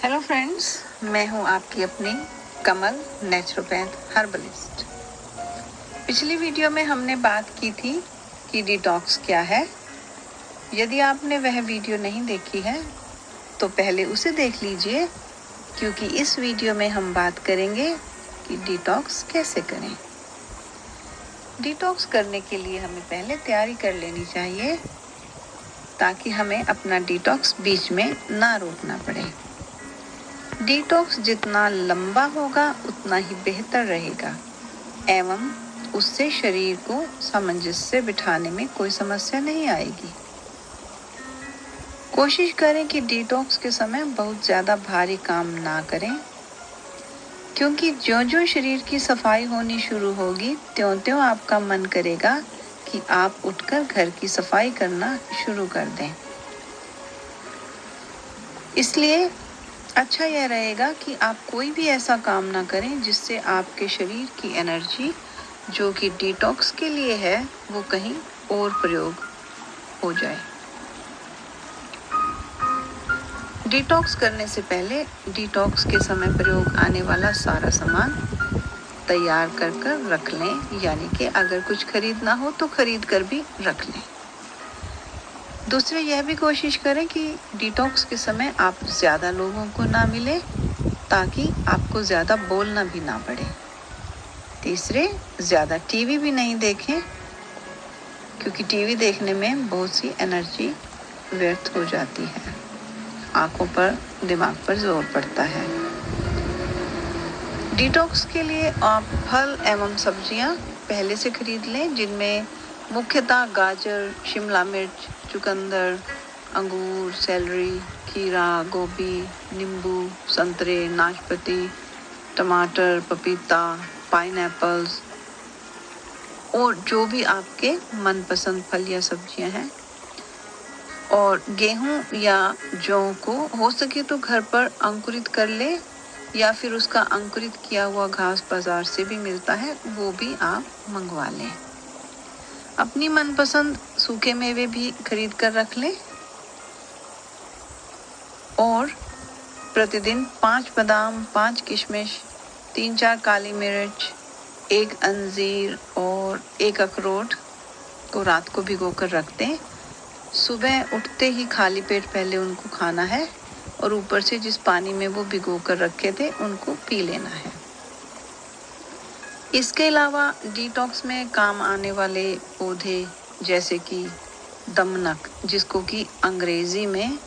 Hello friends, मैं हूं आपकी अपनी कमल नेचुरोपैथ हर्बलिस्ट। पिछली वीडियो में हमने बात की थी कि डिटॉक्स क्या है। यदि आपने वह वीडियो नहीं देखी है तो पहले उसे देख लीजिए, क्योंकि इस वीडियो में हम बात करेंगे कि डिटॉक्स कैसे करें। डिटॉक्स करने के लिए हमें पहले तैयारी कर लेनी चाहिए, ताकि हमें अपना डिटॉक्स बीच में ना रोकना पड़े। डिटॉक्स जितना लंबा होगा उतना ही बेहतर रहेगा एवं उससे शरीर को सामंजस्य बिठाने में कोई समस्या नहीं आएगी। कोशिश करें कि डिटॉक्स के समय बहुत ज़्यादा भारी काम ना करें, क्योंकि ज्यों-ज्यों शरीर की सफाई होनी शुरू होगी त्यों-त्यों आपका मन करेगा कि आप उठकर घर की सफाई करना शुरू कर दें। इसलिए अच्छा यह रहेगा कि आप कोई भी ऐसा काम ना करें जिससे आपके शरीर की एनर्जी जो कि डिटॉक्स के लिए है वो कहीं और प्रयोग हो जाए। डिटॉक्स करने से पहले डिटॉक्स के समय प्रयोग आने वाला सारा सामान तैयार कर रख लें, यानी कि अगर कुछ खरीदना हो तो खरीद कर भी रख लें। दूसरे यह भी कोशिश करें कि डिटॉक्स के समय आप ज़्यादा लोगों को ना मिलें, ताकि आपको ज़्यादा बोलना भी ना पड़े। तीसरे, ज़्यादा टीवी भी नहीं देखें, क्योंकि टीवी देखने में बहुत सी एनर्जी व्यर्थ हो जाती है, आंखों पर, दिमाग पर जोर पड़ता है। डिटॉक्स के लिए आप फल एवं सब्जियां पहले से खरीद लें, जिनमें मुख्यतः गाजर, शिमला मिर्च, चुकंदर, अंगूर, सेलरी, खीरा, गोभी, नींबू, संतरे, नाशपाती, टमाटर, पपीता, पाइनएप्पल्स और जो भी आपके मनपसंद फल या सब्जियां हैं। और गेहूं या जौ को हो सके तो घर पर अंकुरित कर ले, या फिर उसका अंकुरित किया हुआ घास बाजार से भी मिलता है, वो भी आप मंगवा लें। अपनी मनपसंद सूखे मेवे भी खरीद कर रख लें और प्रतिदिन 5 बादाम, 5 किशमिश, 3-4 काली मिर्च, 1 अंजीर और 1 अखरोट को रात को भिगोकर रख दें। सुबह उठते ही खाली पेट पहले उनको खाना है और ऊपर से जिस पानी में वो भिगोकर रखे थे उनको पी लेना है। इसके अलावा डिटॉक्स में काम आने वाले पौधे जैसे कि दमनक, जिसको कि अंग्रेजी में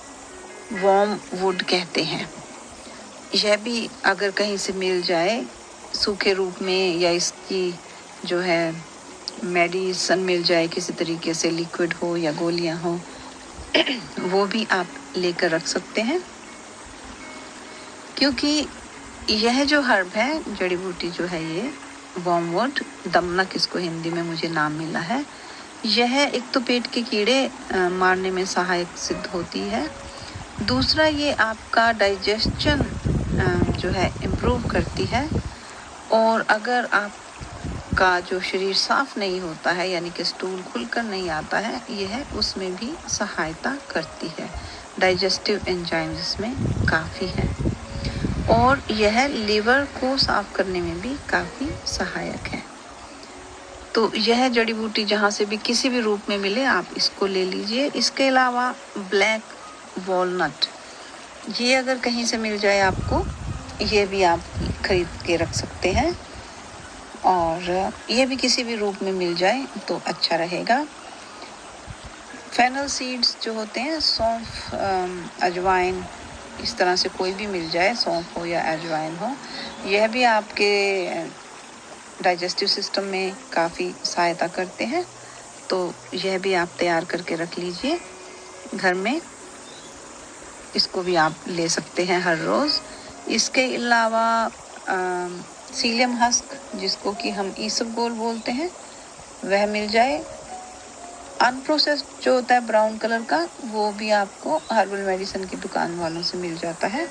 वॉर्म वुड कहते हैं, यह भी अगर कहीं से मिल जाए सूखे रूप में, या इसकी जो है मेडिसिन मिल जाए किसी तरीके से, लिक्विड हो या गोलियां हो, वो भी आप लेकर रख सकते हैं। क्योंकि यह जो हर्ब है, जड़ी बूटी जो है, ये वॉर्मवुड, दमनक इसको हिंदी में मुझे नाम मिला है, यह एक तो पेट के कीड़े मारने में सहायक सिद्ध होती है। दूसरा, ये आपका डाइजेशन जो है इम्प्रूव करती है। और अगर आपका जो शरीर साफ नहीं होता है, यानी कि स्टूल खुलकर नहीं आता है, यह उसमें भी सहायता करती है। डाइजेस्टिव एंजाइम्स इसमें काफ़ी है और यह लीवर को साफ करने में भी काफ़ी सहायक है। तो यह जड़ी बूटी जहाँ से भी किसी भी रूप में मिले आप इसको ले लीजिए। इसके अलावा ब्लैक वॉलनट, ये अगर कहीं से मिल जाए आपको, ये भी आप खरीद के रख सकते हैं, और ये भी किसी भी रूप में मिल जाए तो अच्छा रहेगा। फेनल सीड्स जो होते हैं, सौंफ, अजवाइन, इस तरह से कोई भी मिल जाए, सौंफ हो या अजवाइन हो, यह भी आपके डाइजेस्टिव सिस्टम में काफ़ी सहायता करते हैं। तो यह भी आप तैयार करके रख लीजिए घर में, इसको भी आप ले सकते हैं हर रोज़। इसके अलावा सीलियम हस्क, जिसको कि हम ईसबगोल बोलते हैं, वह मिल जाए। अनप्रोसेस्ड जो होता है ब्राउन कलर का, वो भी आपको हर्बल मेडिसिन की दुकान वालों से मिल जाता है।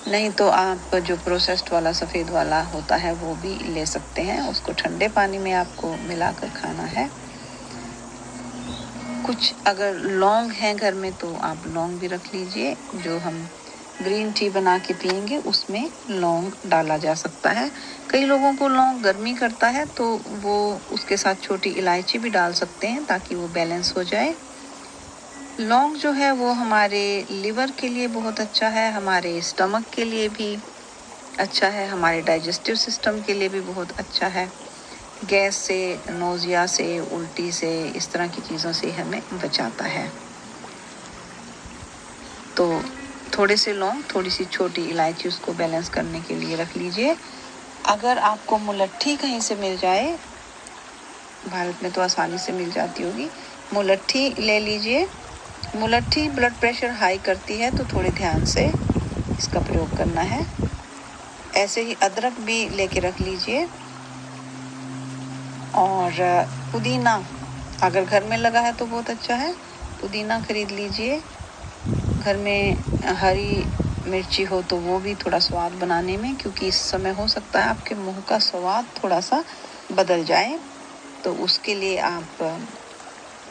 नहीं तो आप जो प्रोसेस्ड वाला सफ़ेद वाला होता है वो भी ले सकते हैं। उसको ठंडे पानी में आपको मिलाकर खाना है। कुछ अगर लौंग हैं घर में तो आप लौंग भी रख लीजिए, जो हम ग्रीन टी बना के पियेंगे उसमें लौंग डाला जा सकता है। कई लोगों को लौंग गर्मी करता है तो वो उसके साथ छोटी इलायची भी डाल सकते हैं ताकि वो बैलेंस हो जाए। लौंग जो है वो हमारे लिवर के लिए बहुत अच्छा है, हमारे स्टमक के लिए भी अच्छा है, हमारे डाइजेस्टिव सिस्टम के लिए भी बहुत अच्छा है। गैस से, नोज़िया से, उल्टी से, इस तरह की चीज़ों से हमें बचाता है। तो थोड़े से लौंग, थोड़ी सी छोटी इलायची उसको बैलेंस करने के लिए रख लीजिए। अगर आपको मुलट्ठी कहीं से मिल जाए, भारत में तो आसानी से मिल जाती होगी, मुलट्ठी ले लीजिए। मुलट्ठी ब्लड प्रेशर हाई करती है तो थोड़े ध्यान से इसका प्रयोग करना है। ऐसे ही अदरक भी लेके रख लीजिए। और पुदीना अगर घर में लगा है तो बहुत अच्छा है, पुदीना खरीद लीजिए। घर में हरी मिर्ची हो तो वो भी थोड़ा स्वाद बनाने में, क्योंकि इस समय हो सकता है आपके मुंह का स्वाद थोड़ा सा बदल जाए, तो उसके लिए आप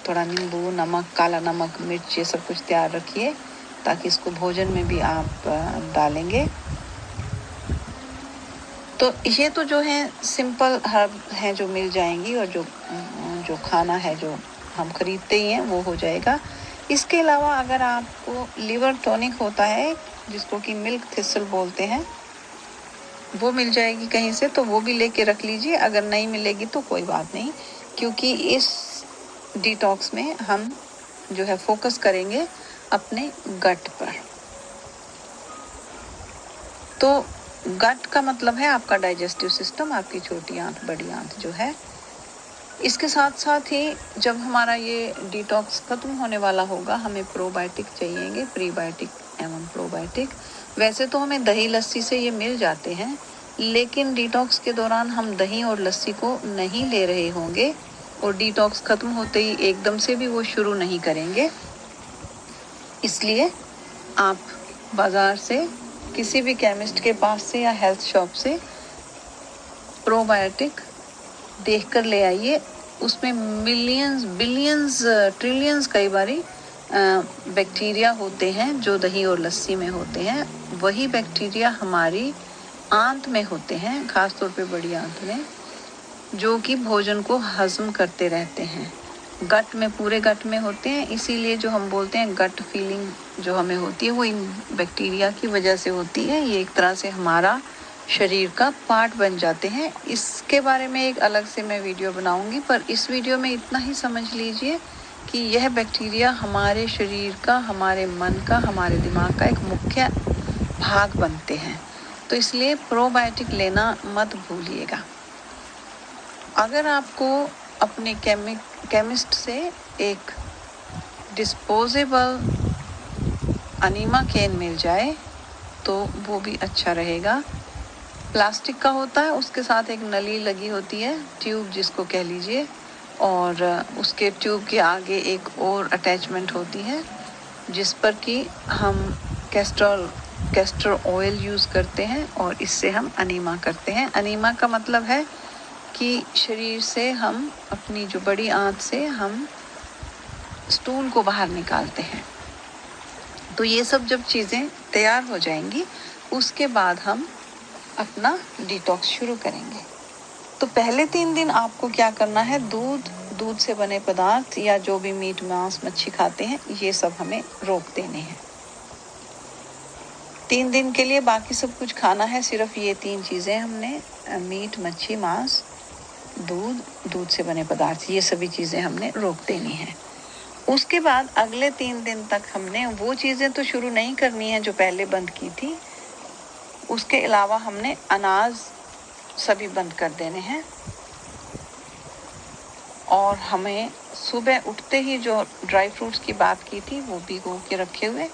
थोड़ा नींबू, नमक, काला नमक, मिर्च ये सब कुछ तैयार रखिए ताकि इसको भोजन में भी आप डालेंगे। तो ये तो जो है सिंपल हर्ब हैं जो मिल जाएंगी, और जो खाना है जो हम खरीदते ही हैं वो हो जाएगा। इसके अलावा अगर आपको लिवर टॉनिक होता है जिसको कि मिल्क थिसल बोलते हैं, वो मिल जाएगी कहीं से तो वो भी लेके रख लीजिए। अगर नहीं मिलेगी तो कोई बात नहीं, क्योंकि इस डिटॉक्स में हम जो है फोकस करेंगे अपने गट पर। तो गट का मतलब है आपका डाइजेस्टिव सिस्टम, आपकी छोटी आंत, बड़ी आंत जो है। इसके साथ साथ ही जब हमारा ये डिटॉक्स खत्म होने वाला होगा, हमें प्रोबायोटिक चाहिएंगे, प्रीबायोटिक एवं प्रोबायोटिक। वैसे तो हमें दही लस्सी से ये मिल जाते हैं, लेकिन डिटॉक्स के दौरान हम दही और लस्सी को नहीं ले रहे होंगे, और डिटॉक्स खत्म होते ही एकदम से भी वो शुरू नहीं करेंगे। इसलिए आप बाज़ार से, किसी भी केमिस्ट के पास से या हेल्थ शॉप से प्रोबायोटिक देख कर ले आइए। उसमें मिलियंस, बिलियंस, ट्रिलियंस कई बारी बैक्टीरिया होते हैं जो दही और लस्सी में होते हैं। वही बैक्टीरिया हमारी आंत में होते हैं, खास तौर पे बड़ी आंत में, जो कि भोजन को हजम करते रहते हैं। गट में, पूरे गट में होते हैं। इसीलिए जो हम बोलते हैं गट फीलिंग जो हमें होती है वो इन बैक्टीरिया की वजह से होती है। ये एक तरह से हमारा शरीर का पार्ट बन जाते हैं। इसके बारे में एक अलग से मैं वीडियो बनाऊंगी, पर इस वीडियो में इतना ही समझ लीजिए कि यह बैक्टीरिया हमारे शरीर का, हमारे मन का, हमारे दिमाग का एक मुख्य भाग बनते हैं। तो इसलिए प्रोबायोटिक लेना मत भूलिएगा। अगर आपको अपने केमिस्ट से एक डिस्पोजेबल अनीमा कैन मिल जाए तो वो भी अच्छा रहेगा। प्लास्टिक का होता है, उसके साथ एक नली लगी होती है, ट्यूब जिसको कह लीजिए, और उसके ट्यूब के आगे एक और अटैचमेंट होती है जिस पर कि हम कैस्टर ऑयल यूज़ करते हैं, और इससे हम अनीमा करते हैं। अनीमा का मतलब है कि शरीर से हम, अपनी जो बड़ी आंत से हम स्टूल को बाहर निकालते हैं। तो ये सब जब चीज़ें तैयार हो जाएंगी उसके बाद हम अपना डिटॉक्स शुरू करेंगे। तो पहले 3 दिन आपको क्या करना है, दूध से बने पदार्थ या जो भी मीट, मांस, मच्छी खाते हैं ये सब हमें रोक देने हैं 3 दिन के लिए। बाकी सब कुछ खाना है, सिर्फ ये 3 चीज़ें हमने, मीट, मच्छी, मांस, दूध से बने पदार्थ, ये सभी चीज़ें हमने रोक देनी है। उसके बाद अगले 3 दिन तक हमने वो चीज़ें तो शुरू नहीं करनी है जो पहले बंद की थी। उसके अलावा हमने अनाज सभी बंद कर देने हैं, और हमें सुबह उठते ही जो ड्राई फ्रूट्स की बात की थी वो भिगो के रखे हुए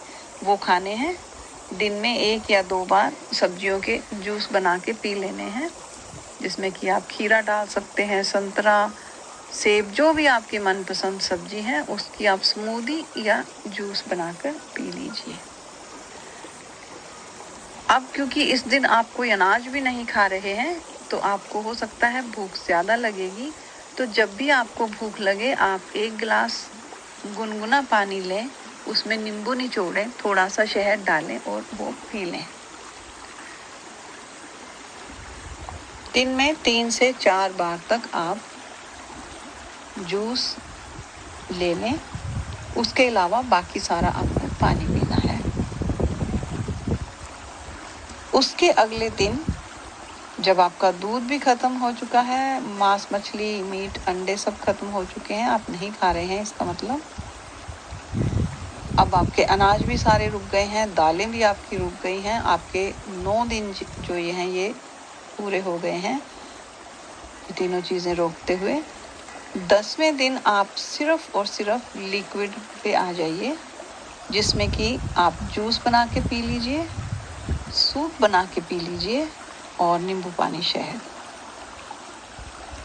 वो खाने हैं। दिन में 1 या 2 बार सब्जियों के जूस बना के पी लेने हैं, जिसमें कि आप खीरा डाल सकते हैं, संतरा, सेब, जो भी आपकी मनपसंद सब्जी है उसकी आप स्मूदी या जूस बनाकर पी लीजिए। अब क्योंकि इस दिन आप कोई अनाज भी नहीं खा रहे हैं तो आपको हो सकता है भूख ज़्यादा लगेगी। तो जब भी आपको भूख लगे आप 1 गिलास गुनगुना पानी लें उसमें नींबू निचोड़ें, थोड़ा सा शहद डालें और वो पी लें। दिन में 3 से 4 बार तक आप जूस ले लें। उसके अलावा बाकी सारा आपको पानी पीना है। उसके अगले दिन जब आपका दूध भी ख़त्म हो चुका है, मांस, मछली, मीट, अंडे सब ख़त्म हो चुके हैं, आप नहीं खा रहे हैं, इसका मतलब अब आपके अनाज भी सारे रुक गए हैं, दालें भी आपकी रुक गई हैं, आपके 9 दिन जो ये हैं ये पूरे हो गए हैं ये तीनों चीज़ें रोकते हुए। 10वें दिन आप सिर्फ और सिर्फ लिक्विड पे आ जाइए, जिसमें कि आप जूस बना के पी लीजिए, सूप बना के पी लीजिए और नींबू पानी, शहद।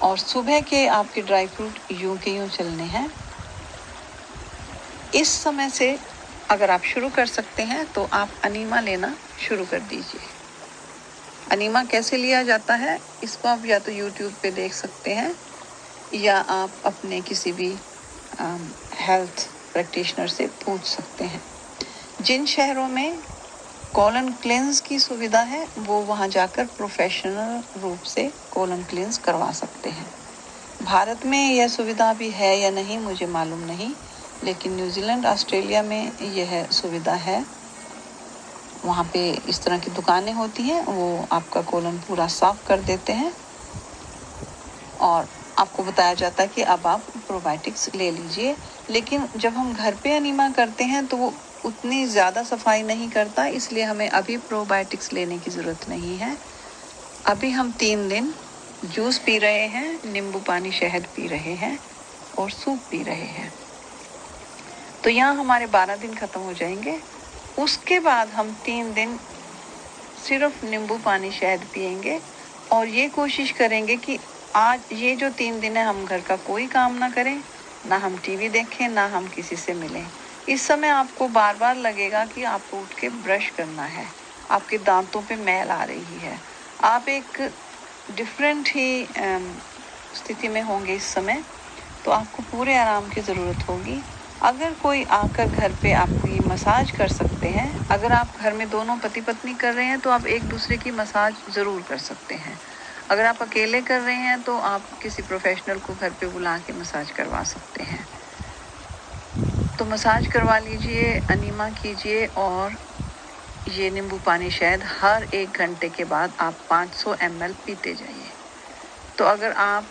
और सुबह के आपके ड्राई फ्रूट यूं के यूं चलने हैं। इस समय से अगर आप शुरू कर सकते हैं तो आप अनीमा लेना शुरू कर दीजिए। अनीमा कैसे लिया जाता है इसको आप या तो यूट्यूब पे देख सकते हैं या आप अपने किसी भी हेल्थ प्रैक्टिशनर से पूछ सकते हैं। जिन शहरों में कोलन क्लेंस की सुविधा है वो वहाँ जाकर प्रोफेशनल रूप से कोलन क्लेंस करवा सकते हैं। भारत में यह सुविधा भी है या नहीं मुझे मालूम नहीं, लेकिन न्यूजीलैंड, ऑस्ट्रेलिया में यह सुविधा है। वहाँ पे इस तरह की दुकानें होती हैं, वो आपका कोलन पूरा साफ कर देते हैं और आपको बताया जाता है कि अब आप प्रोबायोटिक्स ले लीजिए। लेकिन जब हम घर पे अनीमा करते हैं तो वो उतनी ज़्यादा सफाई नहीं करता, इसलिए हमें अभी प्रोबायोटिक्स लेने की ज़रूरत नहीं है। अभी हम 3 दिन जूस पी रहे हैं, नींबू पानी, शहद पी रहे हैं और सूप पी रहे हैं। तो यहाँ हमारे 12 दिन ख़त्म हो जाएंगे। उसके बाद हम 3 दिन सिर्फ नींबू पानी, शहद पिएंगे और ये कोशिश करेंगे कि आज ये जो 3 दिन है हम घर का कोई काम ना करें, ना हम टीवी देखें, ना हम किसी से मिलें। इस समय आपको बार बार लगेगा कि आपको उठ के ब्रश करना है, आपके दांतों पे मैल आ रही है, आप एक डिफरेंट ही स्थिति में होंगे इस समय, तो आपको पूरे आराम की ज़रूरत होगी। अगर कोई आकर घर पे आपको ये मसाज कर सकते हैं, अगर आप घर में दोनों पति पत्नी कर रहे हैं तो आप एक दूसरे की मसाज ज़रूर कर सकते हैं। अगर आप अकेले कर रहे हैं तो आप किसी प्रोफेशनल को घर पे बुला के मसाज करवा सकते हैं। तो मसाज करवा लीजिए, अनीमा कीजिए और ये नींबू पानी, शहद हर 1 घंटे के बाद आप 500 ml पीते जाइए। तो अगर आप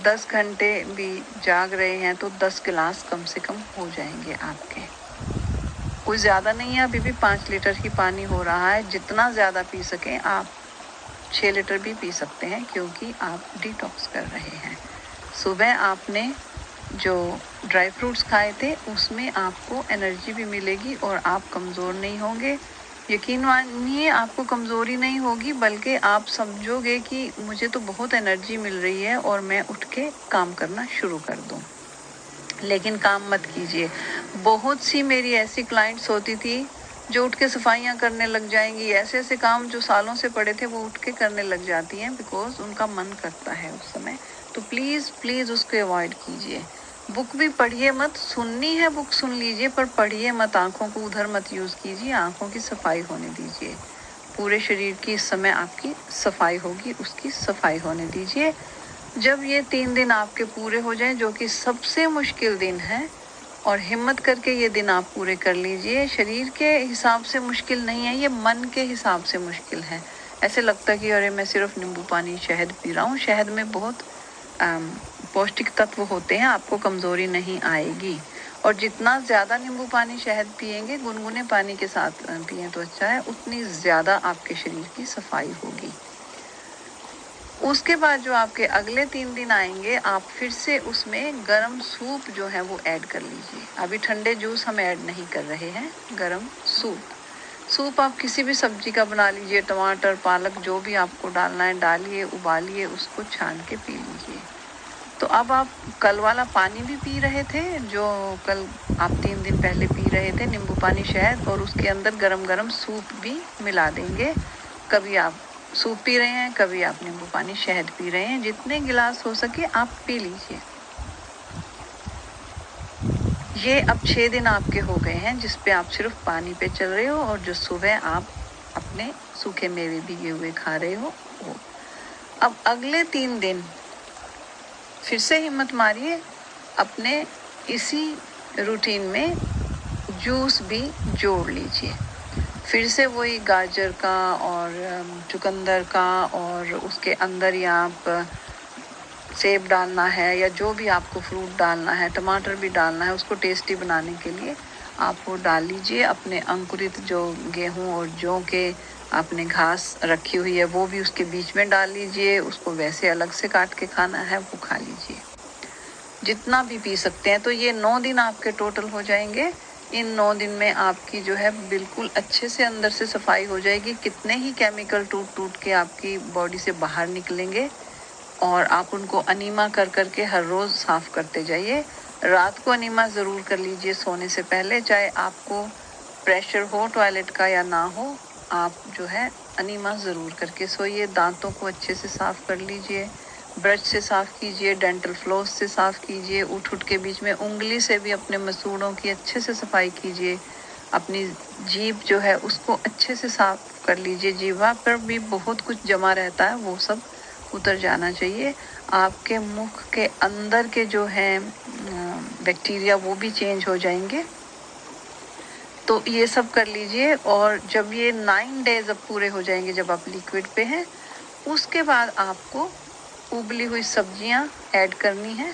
10 घंटे भी जाग रहे हैं तो 10 गिलास कम से कम हो जाएंगे आपके। कोई ज़्यादा नहीं है, अभी भी 5 लीटर ही पानी हो रहा है। जितना ज़्यादा पी सकें आप 6 लीटर भी पी सकते हैं, क्योंकि आप डिटॉक्स कर रहे हैं। सुबह आपने जो ड्राई फ्रूट्स खाए थे उसमें आपको एनर्जी भी मिलेगी और आप कमज़ोर नहीं होंगे। यकीन मानिए आपको कमज़ोरी नहीं होगी, बल्कि आप समझोगे कि मुझे तो बहुत एनर्जी मिल रही है और मैं उठ के काम करना शुरू कर दूं। लेकिन काम मत कीजिए। बहुत सी मेरी ऐसी क्लाइंट्स होती थी जो उठ के सफाइयाँ करने लग जाएंगी, ऐसे ऐसे काम जो सालों से पड़े थे वो उठ के करने लग जाती हैं, बिकॉज उनका मन करता है उस समय। तो प्लीज़ उसको अवॉइड कीजिए। बुक भी पढ़िए मत, सुननी है बुक सुन लीजिए पर पढ़िए मत, आंखों को उधर मत यूज़ कीजिए, आंखों की सफाई होने दीजिए। पूरे शरीर की इस समय आपकी सफाई होगी, उसकी सफाई होने दीजिए। जब ये 3 दिन आपके पूरे हो जाएं, जो कि सबसे मुश्किल दिन है, और हिम्मत करके ये दिन आप पूरे कर लीजिए। शरीर के हिसाब से मुश्किल नहीं है, ये मन के हिसाब से मुश्किल है। ऐसे लगता है कि अरे मैं सिर्फ नींबू पानी, शहद पी रहा हूँ। शहद में बहुत पौष्टिक तत्व होते हैं, आपको कमज़ोरी नहीं आएगी। और जितना ज़्यादा नींबू पानी, शहद पिएंगे, गुनगुने पानी के साथ पिएं तो अच्छा है, उतनी ज़्यादा आपके शरीर की सफाई होगी। उसके बाद जो आपके अगले 3 दिन आएंगे, आप फिर से उसमें गरम सूप जो है वो ऐड कर लीजिए। अभी ठंडे जूस हम ऐड नहीं कर रहे हैं, गरम सूप आप किसी भी सब्जी का बना लीजिए, टमाटर, पालक, जो भी आपको डालना है डालिए, उबालिए, उसको छान के पी लीजिए। तो अब आप कल वाला पानी भी पी रहे थे, जो कल आप 3 दिन पहले पी रहे थे, नींबू पानी, शहद, और उसके अंदर गरम गरम सूप भी मिला देंगे। कभी आप सूप पी रहे हैं, कभी आप नींबू पानी, शहद पी रहे हैं, जितने गिलास हो सके आप पी लीजिए। ये अब 6 दिन आपके हो गए हैं जिस पे आप सिर्फ पानी पे चल रहे हो और जो सुबह आप अपने सूखे मेवे भीगे हुए खा रहे हो वो। अब अगले 3 दिन फिर से हिम्मत मारिए, अपने इसी रूटीन में जूस भी जोड़ लीजिए। फिर से वही गाजर का और चुकंदर का, और उसके अंदर ही आप सेब डालना है या जो भी आपको फ्रूट डालना है, टमाटर भी डालना है उसको टेस्टी बनाने के लिए, आप वो डाल लीजिए। अपने अंकुरित जो गेहूं और जौ के आपने घास रखी हुई है वो भी उसके बीच में डाल लीजिए। उसको वैसे अलग से काट के खाना है वो खा लीजिए, जितना भी पी सकते हैं। तो ये 9 दिन आपके टोटल हो जाएंगे। इन 9 दिन में आपकी जो है बिल्कुल अच्छे से अंदर से सफाई हो जाएगी। कितने ही केमिकल टूट टूट के आपकी बॉडी से बाहर निकलेंगे, और आप उनको अनीमा कर करके हर रोज़ साफ़ करते जाइए। रात को अनीमा ज़रूर कर लीजिए सोने से पहले, चाहे आपको प्रेशर हो टॉयलेट का या ना हो, आप जो है अनीमा ज़रूर करके सोइए। दांतों को अच्छे से साफ़ कर लीजिए, ब्रश से साफ़ कीजिए, डेंटल फ्लॉस से साफ़ कीजिए, उठ उठ के बीच में उंगली से भी अपने मसूड़ों की अच्छे से सफाई कीजिए। अपनी जीभ जो है उसको अच्छे से साफ़ कर लीजिए। जीवा पर भी बहुत कुछ जमा रहता है, वो सब उतर जाना चाहिए। आपके मुख के अंदर के जो हैं बैक्टीरिया वो भी चेंज हो जाएंगे। तो ये सब कर लीजिए। और जब ये 9 डेज अब पूरे हो जाएंगे, जब आप लिक्विड पे हैं, उसके बाद आपको उबली हुई सब्जियां ऐड करनी है।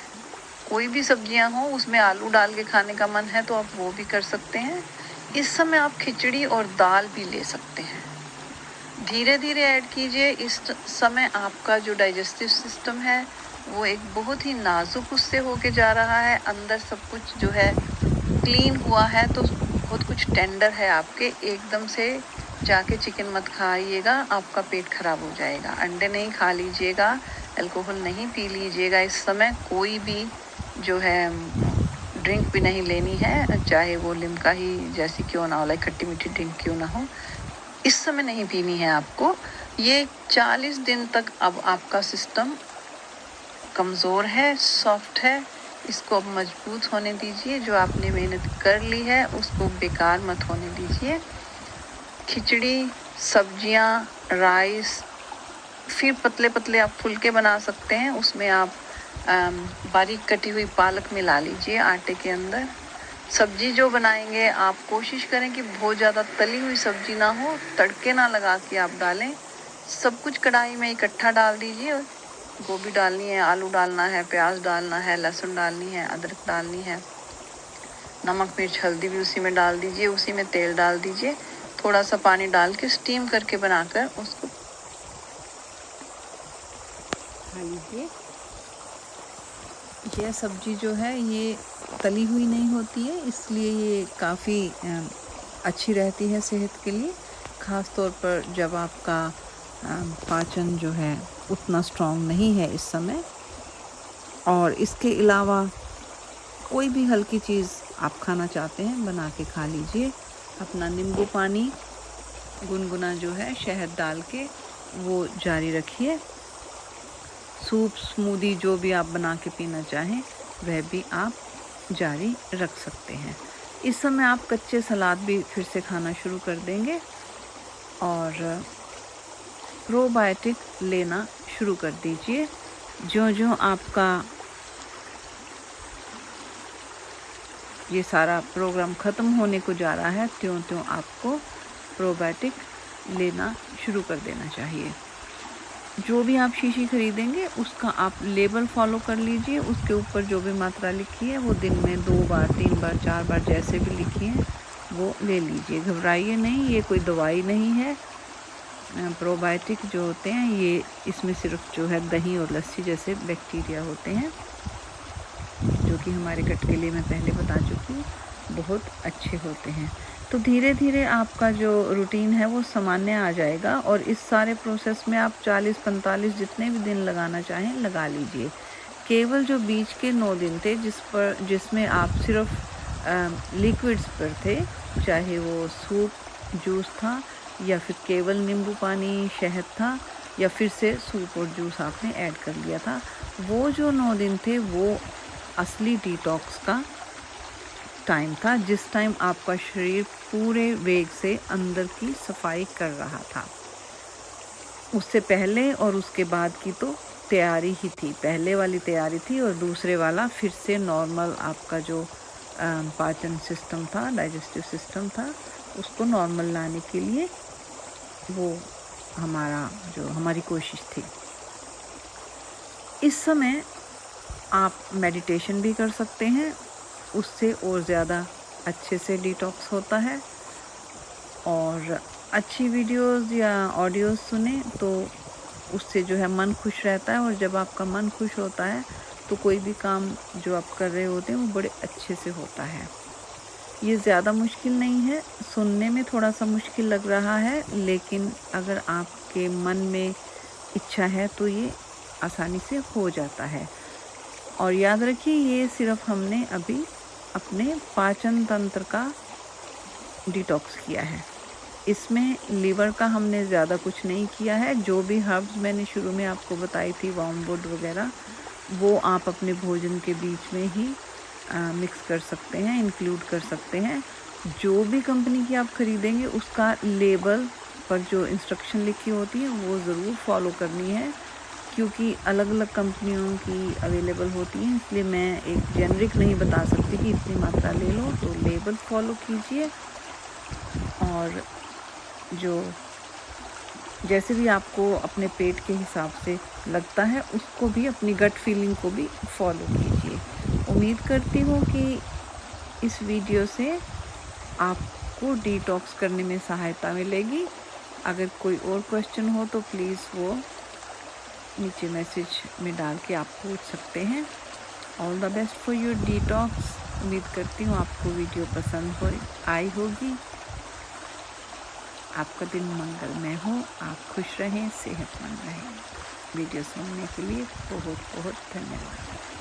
कोई भी सब्जियां हो, उसमें आलू डाल के खाने का मन है तो आप वो भी कर सकते हैं। इस समय आप खिचड़ी और दाल भी ले सकते हैं। धीरे धीरे ऐड कीजिए। इस समय आपका जो डाइजेस्टिव सिस्टम है वो एक बहुत ही नाजुक उससे होके जा रहा है। अंदर सब कुछ जो है क्लीन हुआ है तो बहुत कुछ टेंडर है आपके। एकदम से जाके चिकन मत खाइएगा, आपका पेट खराब हो जाएगा। अंडे नहीं खा लीजिएगा, अल्कोहल नहीं पी लीजिएगा। इस समय कोई भी जो है ड्रिंक भी नहीं लेनी है, चाहे वो लिम्का ही जैसी क्यों ना हो, लाइक खट्टी मीठी ड्रिंक क्यों ना हो, इस समय नहीं पीनी है आपको। ये 40 दिन तक अब आपका सिस्टम कमज़ोर है, सॉफ्ट है, इसको अब मजबूत होने दीजिए। जो आपने मेहनत कर ली है उसको बेकार मत होने दीजिए। खिचड़ी, सब्जियां, राइस, फिर पतले पतले आप फुलके बना सकते हैं। उसमें आप बारीक कटी हुई पालक मिला लीजिए आटे के अंदर। सब्जी जो बनाएंगे आप कोशिश करें कि बहुत ज़्यादा तली हुई सब्जी ना हो, तड़के ना लगा के आप डालें। सब कुछ कढ़ाई में इकट्ठा डाल दीजिए। गोभी डालनी है, आलू डालना है, प्याज डालना है, लहसुन डालनी है, अदरक डालनी है, नमक मिर्च हल्दी भी उसी में डाल दीजिए। उसी में तेल डाल दीजिए, थोड़ा सा पानी डाल के स्टीम करके बनाकर उसको खा लीजिए। यह सब्जी जो है ये तली हुई नहीं होती है, इसलिए ये काफ़ी अच्छी रहती है सेहत के लिए, ख़ास तौर पर जब आपका पाचन जो है उतना स्ट्रॉन्ग नहीं है इस समय। और इसके अलावा कोई भी हल्की चीज़ आप खाना चाहते हैं बना के खा लीजिए। अपना नींबू पानी गुनगुना जो है शहद डाल के वो जारी रखिए। सूप, स्मूदी जो भी आप बना के पीना चाहें वह भी आप जारी रख सकते हैं। इस समय आप कच्चे सलाद भी फिर से खाना शुरू कर देंगे और प्रोबायोटिक लेना शुरू कर दीजिए। जो आपका ये सारा प्रोग्राम ख़त्म होने को जा रहा है, त्यों आपको प्रोबायोटिक लेना शुरू कर देना चाहिए। जो भी आप शीशी खरीदेंगे उसका आप लेबल फॉलो कर लीजिए। उसके ऊपर जो भी मात्रा लिखी है वो दिन में 2 बार, 3 बार, 4 बार जैसे भी लिखी है वो ले लीजिए। घबराइए नहीं, ये कोई दवाई नहीं है। प्रोबायोटिक जो होते हैं ये इसमें सिर्फ जो है दही और लस्सी जैसे बैक्टीरिया होते हैं, जो कि हमारे गट के लिए मैं पहले बता चुकी हूँ बहुत अच्छे होते हैं। तो धीरे धीरे आपका जो रूटीन है वो सामान्य आ जाएगा। और इस सारे प्रोसेस में आप 40-45 जितने भी दिन लगाना चाहें लगा लीजिए। केवल जो बीच के 9 दिन थे जिसमें आप सिर्फ लिक्विड्स पर थे, चाहे वो सूप, जूस था या फिर केवल नींबू पानी, शहद था, या फिर से सूप और जूस आपने ऐड कर लिया था, वो जो 9 दिन थे वो असली डिटॉक्स का टाइम था जिस टाइम आपका शरीर पूरे वेग से अंदर की सफाई कर रहा था। उससे पहले और उसके बाद की तो तैयारी ही थी, पहले वाली तैयारी थी और दूसरे वाला फिर से नॉर्मल आपका जो पाचन सिस्टम था, डाइजेस्टिव सिस्टम था, उसको नॉर्मल लाने के लिए वो हमारी कोशिश थी। इस समय आप मेडिटेशन भी कर सकते हैं, उससे और ज़्यादा अच्छे से डिटॉक्स होता है। और अच्छी वीडियोस या ऑडियोज़ सुने तो उससे जो है मन खुश रहता है, और जब आपका मन खुश होता है तो कोई भी काम जो आप कर रहे होते हैं वो बड़े अच्छे से होता है। ये ज़्यादा मुश्किल नहीं है, सुनने में थोड़ा सा मुश्किल लग रहा है, लेकिन अगर आपके मन में इच्छा है तो ये आसानी से हो जाता है। और याद रखिए, ये सिर्फ हमने अभी अपने पाचन तंत्र का डिटॉक्स किया है, इसमें लीवर का हमने ज़्यादा कुछ नहीं किया है। जो भी हर्ब्स मैंने शुरू में आपको बताई थी, वर्मवुड वगैरह, वो आप अपने भोजन के बीच में ही मिक्स कर सकते हैं, इंक्लूड कर सकते हैं। जो भी कंपनी की आप ख़रीदेंगे उसका लेबल पर जो इंस्ट्रक्शन लिखी होती है वो ज़रूर फॉलो करनी है, क्योंकि अलग अलग कंपनियों की अवेलेबल होती हैं, इसलिए मैं एक जेनरिक नहीं बता सकती कि इतनी मात्रा ले लो। तो लेबल फॉलो कीजिए, और जो जैसे भी आपको अपने पेट के हिसाब से लगता है उसको भी, अपनी गट फीलिंग को भी फॉलो कीजिए। उम्मीद करती हूँ कि इस वीडियो से आपको डिटॉक्स करने में सहायता मिलेगी। अगर कोई और क्वेश्चन हो तो प्लीज़ वो नीचे मैसेज में डाल के आप पूछ सकते हैं। All the best for your detox. उम्मीद करती हूँ आपको वीडियो पसंद आई होगी। आपका दिन मंगलमय हो, आप खुश रहें, सेहतमंद रहें। वीडियो सुनने के लिए बहुत बहुत धन्यवाद।